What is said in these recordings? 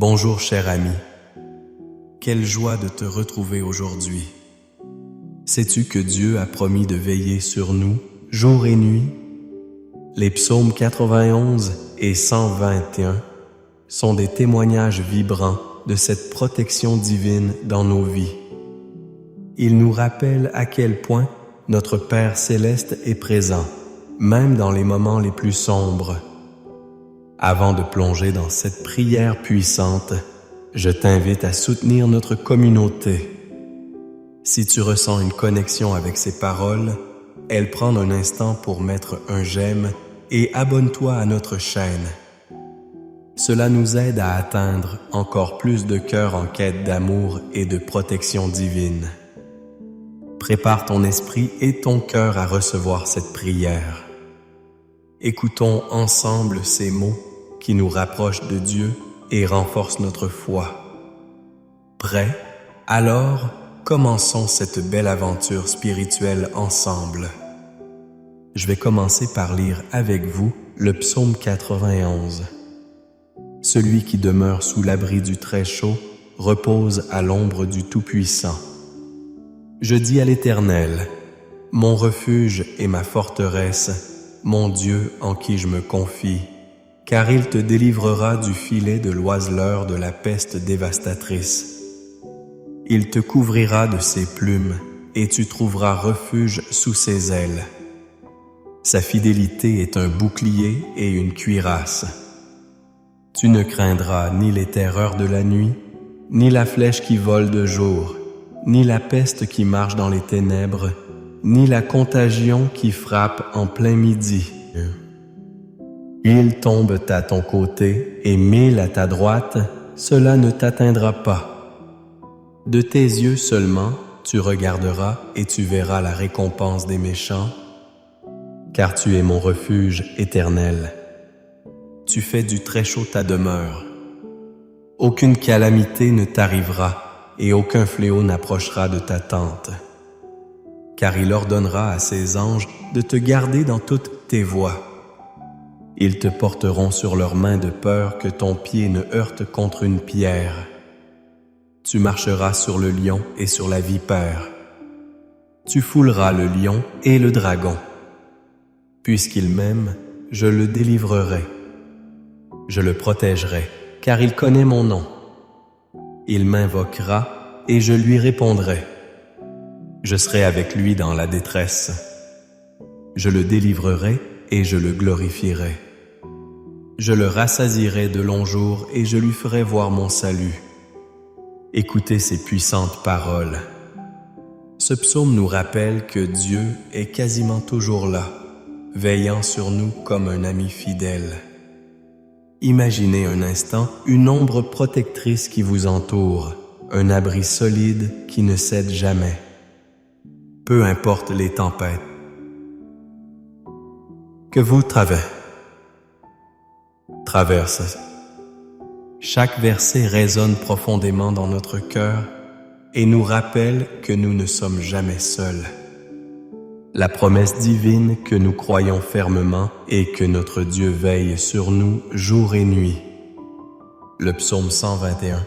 Bonjour cher ami, quelle joie de te retrouver aujourd'hui. Sais-tu que Dieu a promis de veiller sur nous jour et nuit? Les psaumes 91 et 121 sont des témoignages vibrants de cette protection divine dans nos vies. Ils nous rappellent à quel point notre Père céleste est présent, même dans les moments les plus sombres. Avant de plonger dans cette prière puissante, je t'invite à soutenir notre communauté. Si tu ressens une connexion avec ces paroles, prends un instant pour mettre un j'aime et abonne-toi à notre chaîne. Cela nous aide à atteindre encore plus de cœurs en quête d'amour et de protection divine. Prépare ton esprit et ton cœur à recevoir cette prière. Écoutons ensemble ces mots qui nous rapprochent de Dieu et renforcent notre foi. Prêt? Alors, commençons cette belle aventure spirituelle ensemble. Je vais commencer par lire avec vous le psaume 91. Celui qui demeure sous l'abri du Très-Chaud repose à l'ombre du Tout-Puissant. Je dis à l'Éternel, mon refuge et ma forteresse, mon Dieu en qui je me confie, car il te délivrera du filet de l'oiseleur de la peste dévastatrice. Il te couvrira de ses plumes, et tu trouveras refuge sous ses ailes. Sa fidélité est un bouclier et une cuirasse. Tu ne craindras ni les terreurs de la nuit, ni la flèche qui vole de jour, ni la peste qui marche dans les ténèbres, ni la contagion qui frappe en plein midi. Ils tombent à ton côté et 1000 à ta droite, cela ne t'atteindra pas. De tes yeux seulement, tu regarderas et tu verras la récompense des méchants, car tu es mon refuge éternel. Tu fais du Très-Chaud ta demeure. Aucune calamité ne t'arrivera et aucun fléau n'approchera de ta tente, car il ordonnera à ses anges de te garder dans toutes tes voies. Ils te porteront sur leurs mains de peur que ton pied ne heurte contre une pierre. Tu marcheras sur le lion et sur la vipère. Tu fouleras le lion et le dragon. Puisqu'il m'aime, je le délivrerai. Je le protégerai, car il connaît mon nom. Il m'invoquera et je lui répondrai. Je serai avec lui dans la détresse. Je le délivrerai et je le glorifierai. Je le rassasierai de longs jours et je lui ferai voir mon salut. Écoutez ces puissantes paroles. Ce psaume nous rappelle que Dieu est quasiment toujours là, veillant sur nous comme un ami fidèle. Imaginez un instant une ombre protectrice qui vous entoure, un abri solide qui ne cède jamais. Peu importe les tempêtes que vous traversez. Chaque verset résonne profondément dans notre cœur et nous rappelle que nous ne sommes jamais seuls. La promesse divine que nous croyons fermement est que notre Dieu veille sur nous jour et nuit. Le psaume 121,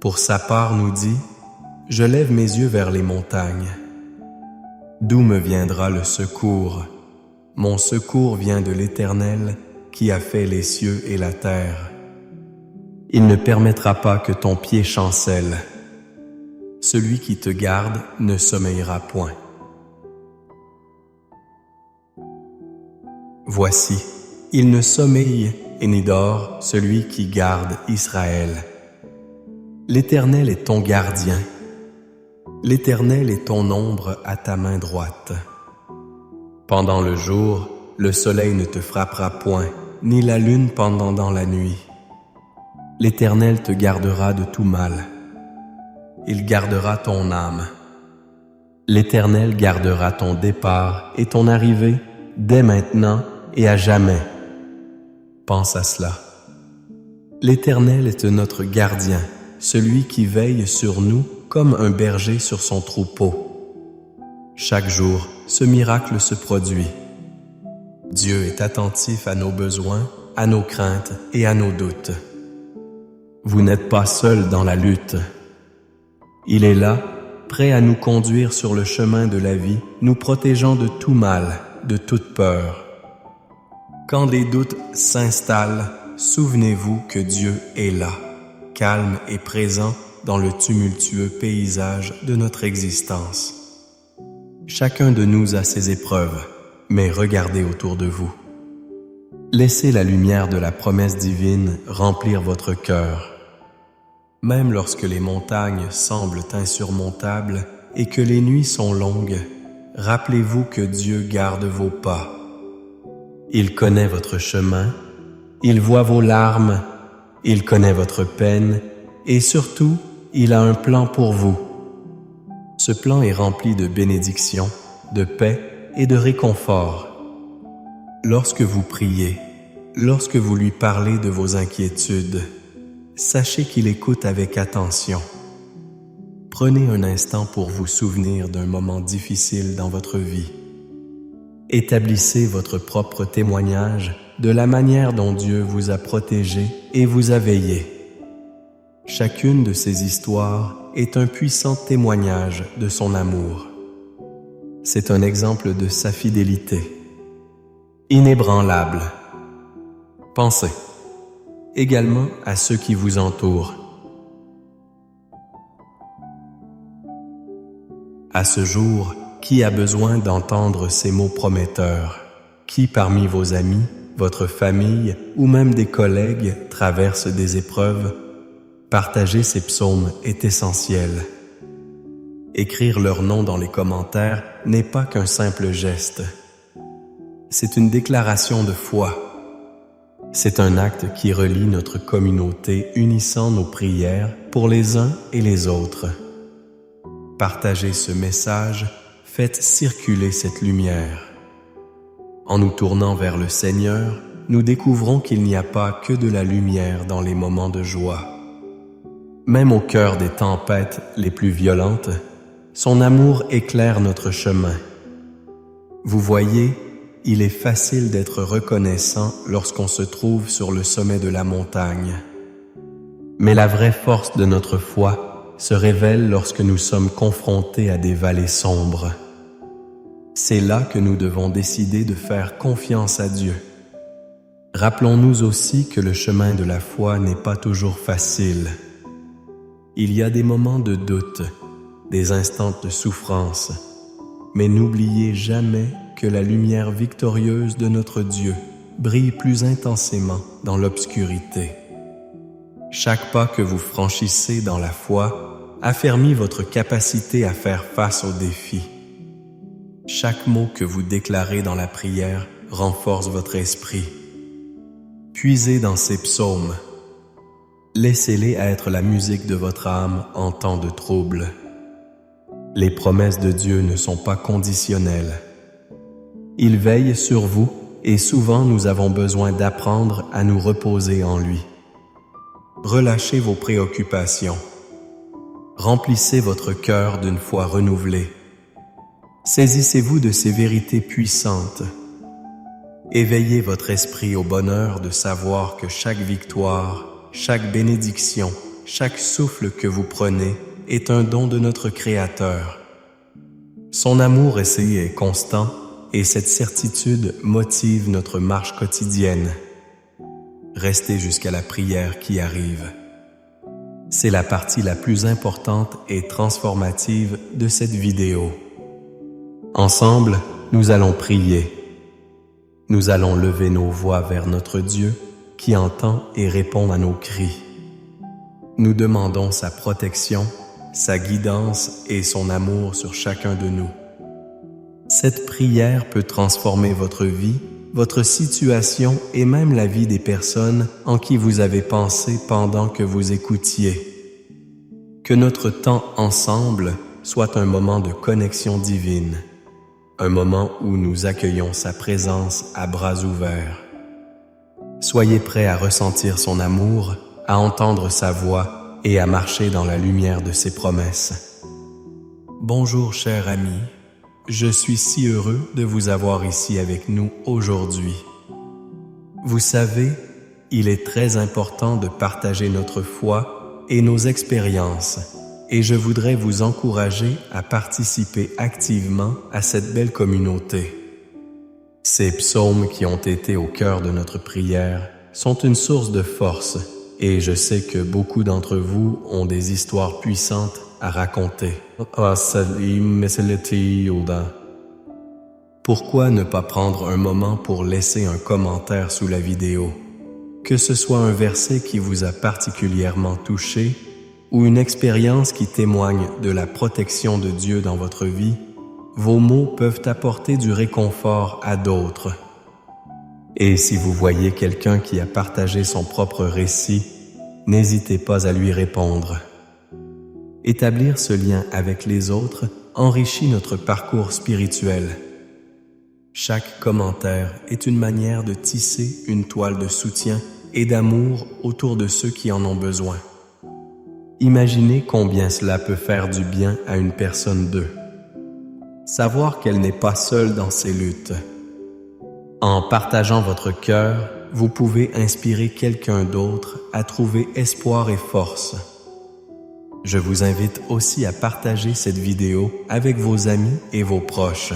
pour sa part, nous dit « Je lève mes yeux vers les montagnes. D'où me viendra le secours? Mon secours vient de l'Éternel qui a fait les cieux et la terre. Il ne permettra pas que ton pied chancelle. Celui qui te garde ne sommeillera point. Voici, il ne sommeille et n'y dort celui qui garde Israël. L'Éternel est ton gardien. L'Éternel est ton ombre à ta main droite. Pendant le jour, le soleil ne te frappera point, ni la lune pendant dans la nuit. L'Éternel te gardera de tout mal. Il gardera ton âme. L'Éternel gardera ton départ et ton arrivée dès maintenant et à jamais. Pense à cela. L'Éternel est notre gardien, celui qui veille sur nous comme un berger sur son troupeau. Chaque jour, ce miracle se produit. Dieu est attentif à nos besoins, à nos craintes et à nos doutes. Vous n'êtes pas seul dans la lutte. Il est là, prêt à nous conduire sur le chemin de la vie, nous protégeant de tout mal, de toute peur. Quand des doutes s'installent, souvenez-vous que Dieu est là, calme et présent dans le tumultueux paysage de notre existence. Chacun de nous a ses épreuves, mais regardez autour de vous. Laissez la lumière de la promesse divine remplir votre cœur. Même lorsque les montagnes semblent insurmontables et que les nuits sont longues, rappelez-vous que Dieu garde vos pas. Il connaît votre chemin, il voit vos larmes, il connaît votre peine et surtout, il a un plan pour vous. Ce plan est rempli de bénédictions, de paix et de réconfort. Lorsque vous priez, lorsque vous lui parlez de vos inquiétudes, sachez qu'il écoute avec attention. Prenez un instant pour vous souvenir d'un moment difficile dans votre vie. Établissez votre propre témoignage de la manière dont Dieu vous a protégé et vous a veillé. Chacune de ces histoires est un puissant témoignage de son amour. C'est un exemple de sa fidélité. Inébranlable. Pensez également à ceux qui vous entourent. À ce jour, qui a besoin d'entendre ces mots prometteurs? Qui parmi vos amis, votre famille ou même des collègues traverse des épreuves? Partager ces psaumes est essentiel. Écrire leur nom dans les commentaires n'est pas qu'un simple geste. C'est une déclaration de foi. C'est un acte qui relie notre communauté, unissant nos prières pour les uns et les autres. Partagez ce message, faites circuler cette lumière. En nous tournant vers le Seigneur, nous découvrons qu'il n'y a pas que de la lumière dans les moments de joie. Même au cœur des tempêtes les plus violentes, son amour éclaire notre chemin. Vous voyez, il est facile d'être reconnaissant lorsqu'on se trouve sur le sommet de la montagne. Mais la vraie force de notre foi se révèle lorsque nous sommes confrontés à des vallées sombres. C'est là que nous devons décider de faire confiance à Dieu. Rappelons-nous aussi que le chemin de la foi n'est pas toujours facile. Il y a des moments de doute, des instants de souffrance, mais n'oubliez jamais que la lumière victorieuse de notre Dieu brille plus intensément dans l'obscurité. Chaque pas que vous franchissez dans la foi affermit votre capacité à faire face aux défis. Chaque mot que vous déclarez dans la prière renforce votre esprit. Puisez dans ces psaumes. Laissez-les être la musique de votre âme en temps de trouble. Les promesses de Dieu ne sont pas conditionnelles. Il veille sur vous et souvent nous avons besoin d'apprendre à nous reposer en lui. Relâchez vos préoccupations. Remplissez votre cœur d'une foi renouvelée. Saisissez-vous de ces vérités puissantes. Éveillez votre esprit au bonheur de savoir que chaque victoire, chaque bénédiction, chaque souffle que vous prenez est un don de notre Créateur. Son amour essayé est constant et cette certitude motive notre marche quotidienne. Restez jusqu'à la prière qui arrive. C'est la partie la plus importante et transformative de cette vidéo. Ensemble, nous allons prier. Nous allons lever nos voix vers notre Dieu qui entend et répond à nos cris. Nous demandons sa protection, sa guidance et son amour sur chacun de nous. Cette prière peut transformer votre vie, votre situation et même la vie des personnes en qui vous avez pensé pendant que vous écoutiez. Que notre temps ensemble soit un moment de connexion divine, un moment où nous accueillons sa présence à bras ouverts. Soyez prêts à ressentir son amour, à entendre sa voix et à marcher dans la lumière de ses promesses. Bonjour cher ami, je suis si heureux de vous avoir ici avec nous aujourd'hui. Vous savez, il est très important de partager notre foi et nos expériences, et je voudrais vous encourager à participer activement à cette belle communauté. Ces psaumes qui ont été au cœur de notre prière sont une source de force, et je sais que beaucoup d'entre vous ont des histoires puissantes à raconter. Pourquoi ne pas prendre un moment pour laisser un commentaire sous la vidéo? Que ce soit un verset qui vous a particulièrement touché ou une expérience qui témoigne de la protection de Dieu dans votre vie, vos mots peuvent apporter du réconfort à d'autres. Et si vous voyez quelqu'un qui a partagé son propre récit, n'hésitez pas à lui répondre. Établir ce lien avec les autres enrichit notre parcours spirituel. Chaque commentaire est une manière de tisser une toile de soutien et d'amour autour de ceux qui en ont besoin. Imaginez combien cela peut faire du bien à une personne d'eux. Savoir qu'elle n'est pas seule dans ses luttes. En partageant votre cœur, vous pouvez inspirer quelqu'un d'autre à trouver espoir et force. Je vous invite aussi à partager cette vidéo avec vos amis et vos proches.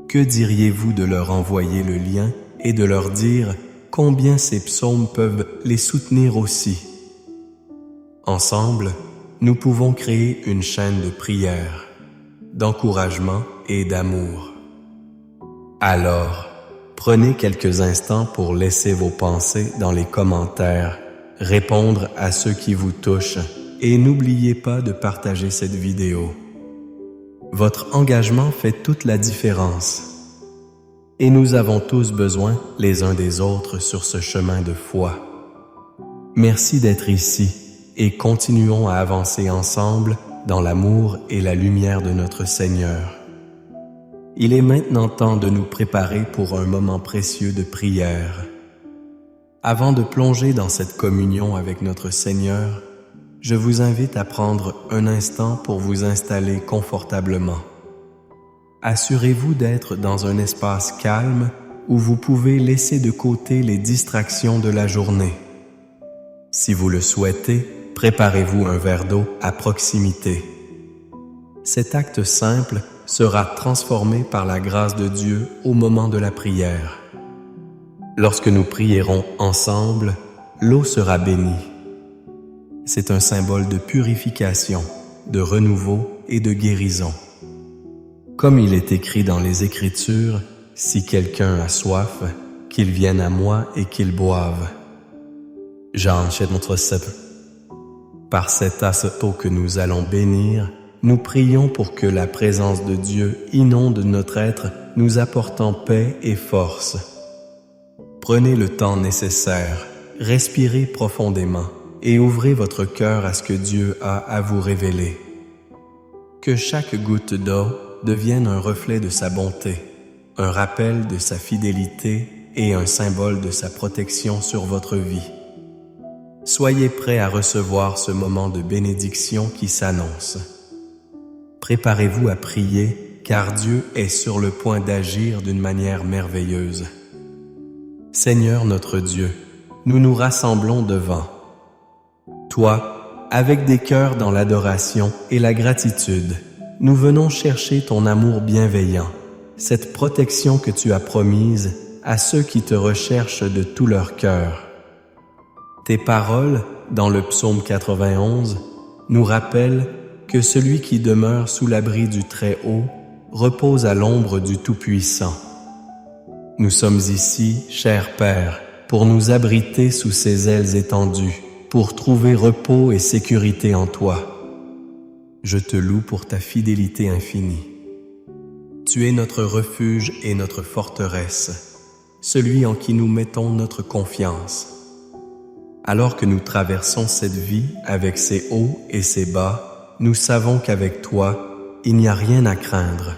Que diriez-vous de leur envoyer le lien et de leur dire combien ces psaumes peuvent les soutenir aussi? Ensemble, nous pouvons créer une chaîne de prière, d'encouragement et d'amour. Alors, prenez quelques instants pour laisser vos pensées dans les commentaires, répondre à ceux qui vous touchent et n'oubliez pas de partager cette vidéo. Votre engagement fait toute la différence. Et nous avons tous besoin les uns des autres sur ce chemin de foi. Merci d'être ici et continuons à avancer ensemble dans l'amour et la lumière de notre Seigneur. Il est maintenant temps de nous préparer pour un moment précieux de prière. Avant de plonger dans cette communion avec notre Seigneur, je vous invite à prendre un instant pour vous installer confortablement. Assurez-vous d'être dans un espace calme où vous pouvez laisser de côté les distractions de la journée. Si vous le souhaitez, préparez-vous un verre d'eau à proximité. Cet acte simple sera transformé par la grâce de Dieu au moment de la prière. Lorsque nous prierons ensemble, l'eau sera bénie. C'est un symbole de purification, de renouveau et de guérison. Comme il est écrit dans les Écritures, si quelqu'un a soif, qu'il vienne à moi et qu'il boive. Jean chapitre 7. Par cette tasse d'eau que nous allons bénir, nous prions pour que la présence de Dieu inonde notre être, nous apportant paix et force. Prenez le temps nécessaire, respirez profondément et ouvrez votre cœur à ce que Dieu a à vous révéler. Que chaque goutte d'eau devienne un reflet de sa bonté, un rappel de sa fidélité et un symbole de sa protection sur votre vie. Soyez prêts à recevoir ce moment de bénédiction qui s'annonce. Préparez-vous à prier, car Dieu est sur le point d'agir d'une manière merveilleuse. Seigneur notre Dieu, nous nous rassemblons devant toi, avec des cœurs dans l'adoration et la gratitude. Nous venons chercher ton amour bienveillant, cette protection que tu as promise à ceux qui te recherchent de tout leur cœur. Tes paroles, dans le psaume 91, nous rappellent que celui qui demeure sous l'abri du Très-Haut repose à l'ombre du Tout-Puissant. Nous sommes ici, cher Père, pour nous abriter sous ses ailes étendues, pour trouver repos et sécurité en toi. Je te loue pour ta fidélité infinie. Tu es notre refuge et notre forteresse, celui en qui nous mettons notre confiance. Alors que nous traversons cette vie avec ses hauts et ses bas, nous savons qu'avec toi, il n'y a rien à craindre.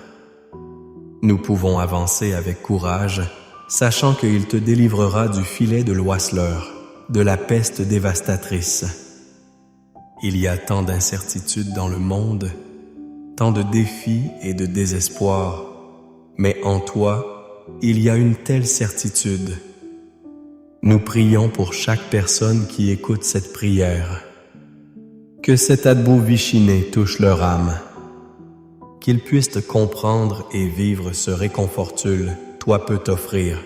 Nous pouvons avancer avec courage, sachant qu'il te délivrera du filet de l'oiseleur, de la peste dévastatrice. Il y a tant d'incertitudes dans le monde, tant de défis et de désespoir, mais en toi, il y a une telle certitude. Nous prions pour chaque personne qui écoute cette prière. Que cet Adbo Vichiné touche leur âme. Qu'ils puissent te comprendre et vivre ce réconfortul, toi peux t'offrir.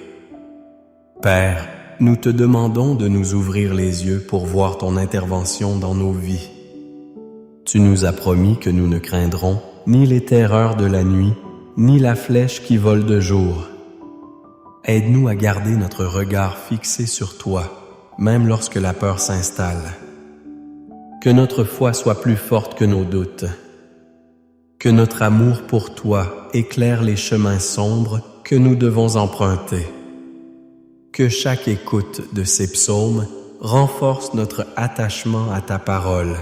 Père, nous te demandons de nous ouvrir les yeux pour voir ton intervention dans nos vies. Tu nous as promis que nous ne craindrons ni les terreurs de la nuit, ni la flèche qui vole de jour. Aide-nous à garder notre regard fixé sur toi, même lorsque la peur s'installe. Que notre foi soit plus forte que nos doutes. Que notre amour pour toi éclaire les chemins sombres que nous devons emprunter. Que chaque écoute de ces psaumes renforce notre attachement à ta parole.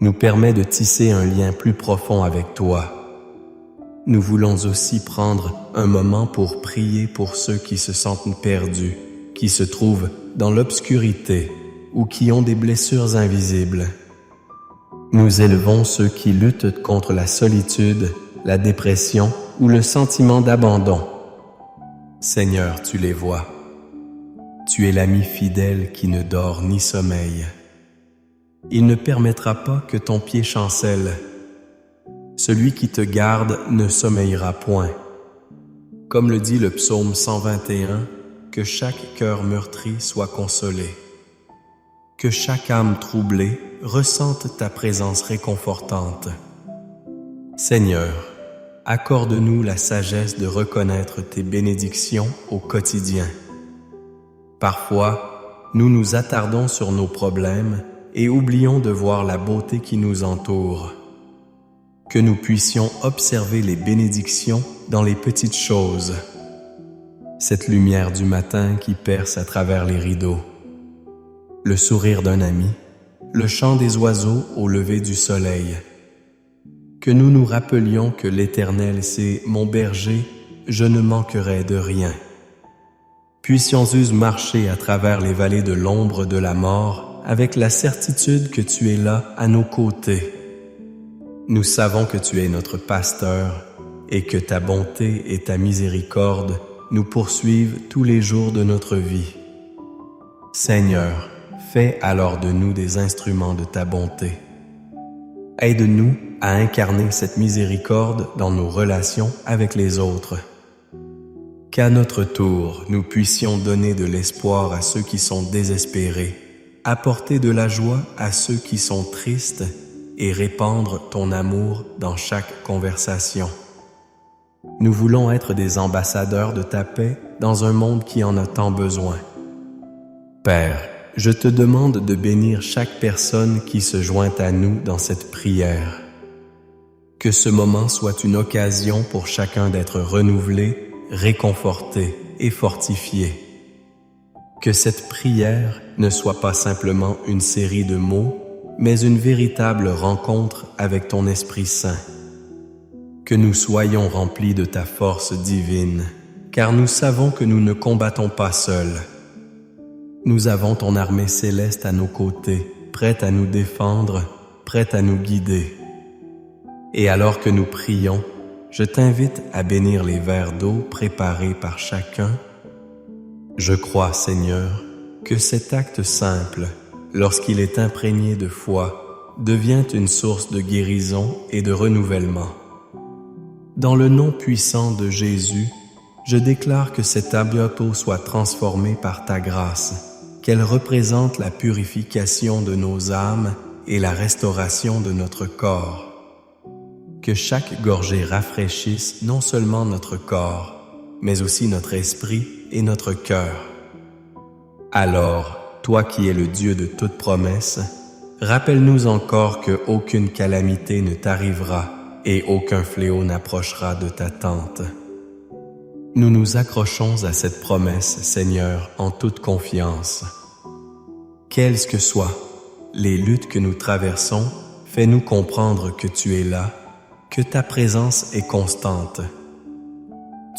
Nous permet de tisser un lien plus profond avec toi. Nous voulons aussi prendre un moment pour prier pour ceux qui se sentent perdus, qui se trouvent dans l'obscurité ou qui ont des blessures invisibles. Nous élevons ceux qui luttent contre la solitude, la dépression ou le sentiment d'abandon. Seigneur, tu les vois. Tu es l'ami fidèle qui ne dort ni sommeille. Il ne permettra pas que ton pied chancelle. Celui qui te garde ne sommeillera point. Comme le dit le psaume 121, que chaque cœur meurtri soit consolé. Que chaque âme troublée ressente ta présence réconfortante. Seigneur, accorde-nous la sagesse de reconnaître tes bénédictions au quotidien. Parfois, nous nous attardons sur nos problèmes et oublions de voir la beauté qui nous entoure. Que nous puissions observer les bénédictions dans les petites choses. Cette lumière du matin qui perce à travers les rideaux. Le sourire d'un ami, le chant des oiseaux au lever du soleil. Que nous nous rappelions que l'Éternel, c'est mon berger, je ne manquerai de rien. Puissions-nous marcher à travers les vallées de l'ombre de la mort avec la certitude que tu es là à nos côtés. Nous savons que tu es notre pasteur et que ta bonté et ta miséricorde nous poursuivent tous les jours de notre vie. Seigneur, fais alors de nous des instruments de ta bonté. Aide-nous à incarner cette miséricorde dans nos relations avec les autres. Qu'à notre tour, nous puissions donner de l'espoir à ceux qui sont désespérés, apporter de la joie à ceux qui sont tristes et répandre ton amour dans chaque conversation. Nous voulons être des ambassadeurs de ta paix dans un monde qui en a tant besoin. Père, je te demande de bénir chaque personne qui se joint à nous dans cette prière. Que ce moment soit une occasion pour chacun d'être renouvelé, réconforté et fortifié. Que cette prière ne soit pas simplement une série de mots, mais une véritable rencontre avec ton Esprit Saint. Que nous soyons remplis de ta force divine, car nous savons que nous ne combattons pas seuls. Nous avons ton armée céleste à nos côtés, prête à nous défendre, prête à nous guider. Et alors que nous prions, je t'invite à bénir les verres d'eau préparés par chacun. Je crois, Seigneur, que cet acte simple, lorsqu'il est imprégné de foi, devient une source de guérison et de renouvellement. Dans le nom puissant de Jésus, je déclare que cette abioto soit transformée par ta grâce, qu'elle représente la purification de nos âmes et la restauration de notre corps. Que chaque gorgée rafraîchisse non seulement notre corps, mais aussi notre esprit et notre cœur. Alors, toi qui es le Dieu de toute promesse, rappelle-nous encore que aucune calamité ne t'arrivera et aucun fléau n'approchera de ta tente. Nous nous accrochons à cette promesse, Seigneur, en toute confiance. Quelles que soient les luttes que nous traversons, fais-nous comprendre que tu es là, que ta présence est constante.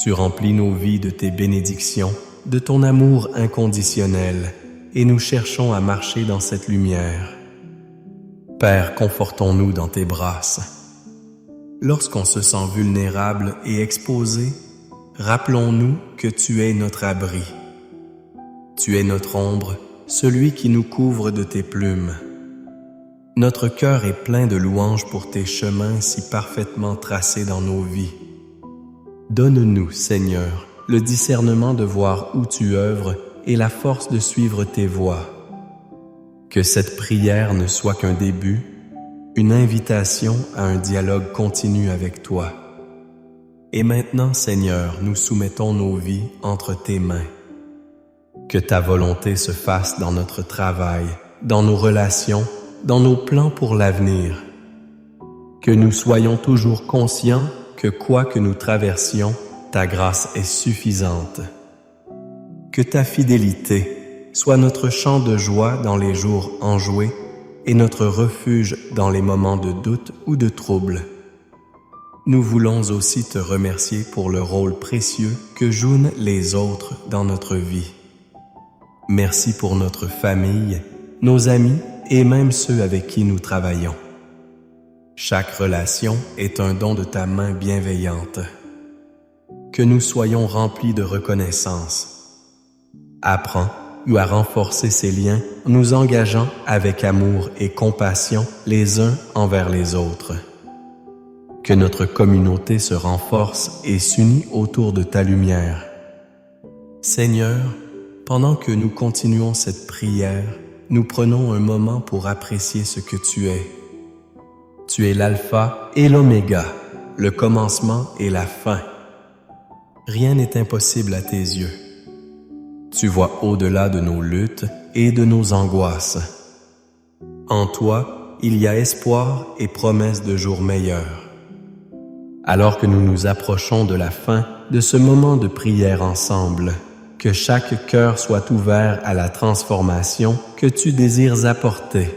Tu remplis nos vies de tes bénédictions, de ton amour inconditionnel, et nous cherchons à marcher dans cette lumière. Père, confortons-nous dans tes brasses. Lorsqu'on se sent vulnérable et exposé, rappelons-nous que tu es notre abri. Tu es notre ombre, celui qui nous couvre de tes plumes. Notre cœur est plein de louanges pour tes chemins si parfaitement tracés dans nos vies. Donne-nous, Seigneur, le discernement de voir où tu œuvres et la force de suivre tes voies. Que cette prière ne soit qu'un début, une invitation à un dialogue continu avec toi. Et maintenant, Seigneur, nous soumettons nos vies entre tes mains. Que ta volonté se fasse dans notre travail, dans nos relations, dans nos plans pour l'avenir. Que nous soyons toujours conscients que quoi que nous traversions, ta grâce est suffisante. Que ta fidélité soit notre chant de joie dans les jours enjoués et notre refuge dans les moments de doute ou de trouble. Nous voulons aussi te remercier pour le rôle précieux que jouent les autres dans notre vie. Merci pour notre famille, nos amis et même ceux avec qui nous travaillons. Chaque relation est un don de ta main bienveillante. Que nous soyons remplis de reconnaissance. Apprends-nous à renforcer ces liens en nous engageant avec amour et compassion les uns envers les autres. Que notre communauté se renforce et s'unit autour de ta lumière. Seigneur, pendant que nous continuons cette prière, nous prenons un moment pour apprécier ce que tu es. Tu es l'alpha et l'oméga, le commencement et la fin. Rien n'est impossible à tes yeux. Tu vois au-delà de nos luttes et de nos angoisses. En toi, il y a espoir et promesse de jours meilleurs. Alors que nous nous approchons de la fin de ce moment de prière ensemble, que chaque cœur soit ouvert à la transformation que tu désires apporter.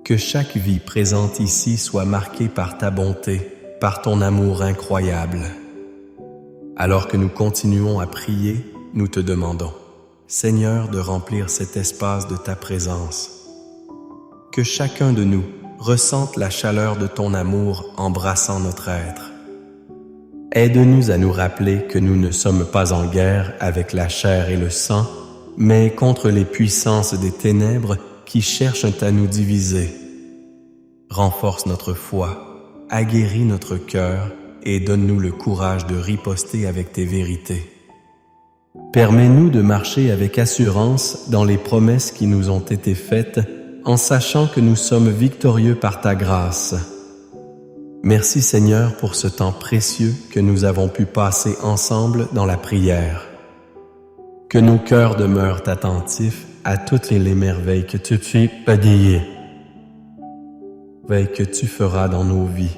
Que chaque vie présente ici soit marquée par ta bonté, par ton amour incroyable. Alors que nous continuons à prier, nous te demandons, Seigneur, de remplir cet espace de ta présence. Que chacun de nous ressente la chaleur de ton amour embrassant notre être. Aide-nous à nous rappeler que nous ne sommes pas en guerre avec la chair et le sang, mais contre les puissances des ténèbres qui cherchent à nous diviser. Renforce notre foi, aguerris notre cœur et donne-nous le courage de riposter avec tes vérités. Permets-nous de marcher avec assurance dans les promesses qui nous ont été faites, en sachant que nous sommes victorieux par ta grâce. Merci Seigneur pour ce temps précieux que nous avons pu passer ensemble dans la prière. Que nos cœurs demeurent attentifs à toutes les merveilles que tu fais pagayer, que tu feras dans nos vies.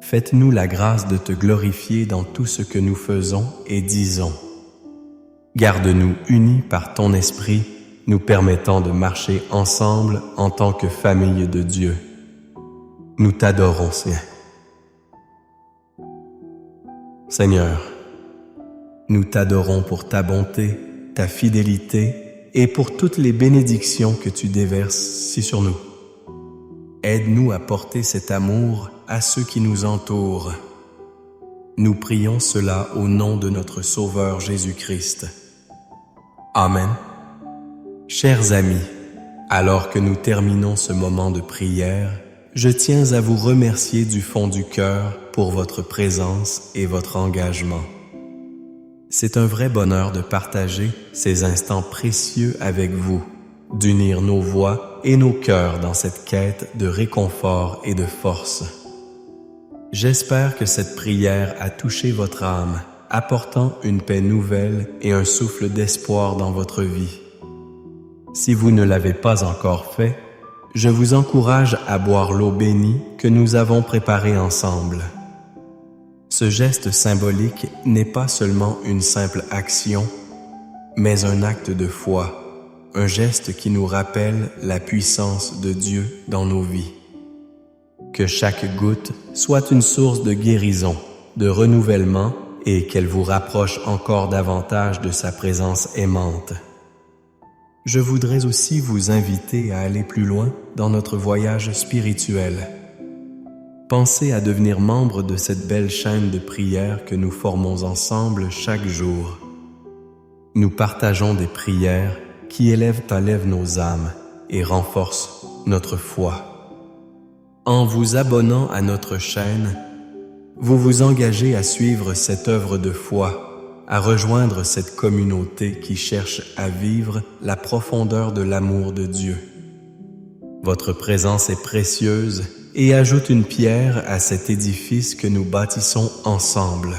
Faites-nous la grâce de te glorifier dans tout ce que nous faisons et disons. Garde-nous unis par ton esprit, nous permettant de marcher ensemble en tant que famille de Dieu. Nous t'adorons, Seigneur. Nous t'adorons pour ta bonté, ta fidélité et pour toutes les bénédictions que tu déverses si sur nous. Aide-nous à porter cet amour à ceux qui nous entourent. Nous prions cela au nom de notre Sauveur Jésus-Christ. Amen. Chers amis, alors que nous terminons ce moment de prière, je tiens à vous remercier du fond du cœur pour votre présence et votre engagement. C'est un vrai bonheur de partager ces instants précieux avec vous, d'unir nos voix et nos cœurs dans cette quête de réconfort et de force. J'espère que cette prière a touché votre âme, apportant une paix nouvelle et un souffle d'espoir dans votre vie. Si vous ne l'avez pas encore fait, je vous encourage à boire l'eau bénie que nous avons préparée ensemble. Ce geste symbolique n'est pas seulement une simple action, mais un acte de foi, un geste qui nous rappelle la puissance de Dieu dans nos vies. Que chaque goutte soit une source de guérison, de renouvellement et qu'elle vous rapproche encore davantage de sa présence aimante. Je voudrais aussi vous inviter à aller plus loin dans notre voyage spirituel. Pensez à devenir membre de cette belle chaîne de prière que nous formons ensemble chaque jour. nous partageons des prières qui élèvent à lèvres nos âmes et renforcent notre foi. En vous abonnant à notre chaîne, vous vous engagez à suivre cette œuvre de foi, à rejoindre cette communauté qui cherche à vivre la profondeur de l'amour de Dieu. Votre présence est précieuse et ajoute une pierre à cet édifice que nous bâtissons ensemble.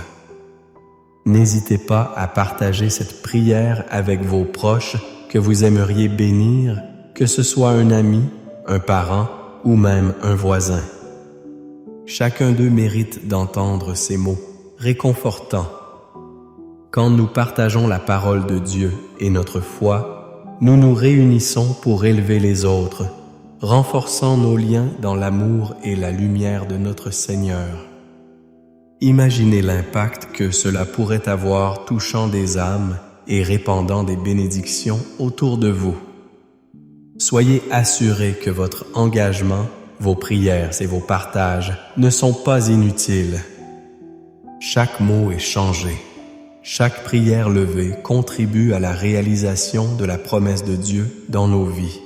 N'hésitez pas à partager cette prière avec vos proches que vous aimeriez bénir, que ce soit un ami, un parent ou même un voisin. Chacun d'eux mérite d'entendre ces mots réconfortants. Quand nous partageons la parole de Dieu et notre foi, nous nous réunissons pour élever les autres, renforçant nos liens dans l'amour et la lumière de notre Seigneur. Imaginez l'impact que cela pourrait avoir touchant des âmes et répandant des bénédictions autour de vous. Soyez assurés que votre engagement, vos prières et vos partages ne sont pas inutiles. Chaque mot est changé. Chaque prière levée contribue à la réalisation de la promesse de Dieu dans nos vies.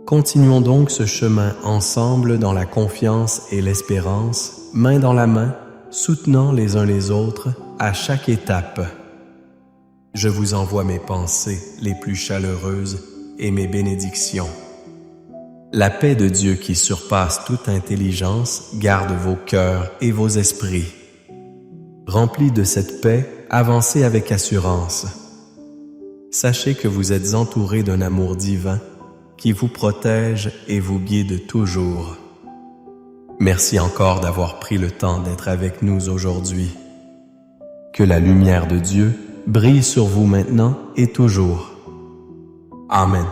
Continuons donc ce chemin ensemble dans la confiance et l'espérance, main dans la main, soutenant les uns les autres à chaque étape. Je vous envoie mes pensées les plus chaleureuses et mes bénédictions. La paix de Dieu qui surpasse toute intelligence garde vos cœurs et vos esprits. Remplis de cette paix, avancez avec assurance. Sachez que vous êtes entourés d'un amour divin qui vous protège et vous guide toujours. Merci encore d'avoir pris le temps d'être avec nous aujourd'hui. Que la lumière de Dieu brille sur vous maintenant et toujours. Amen.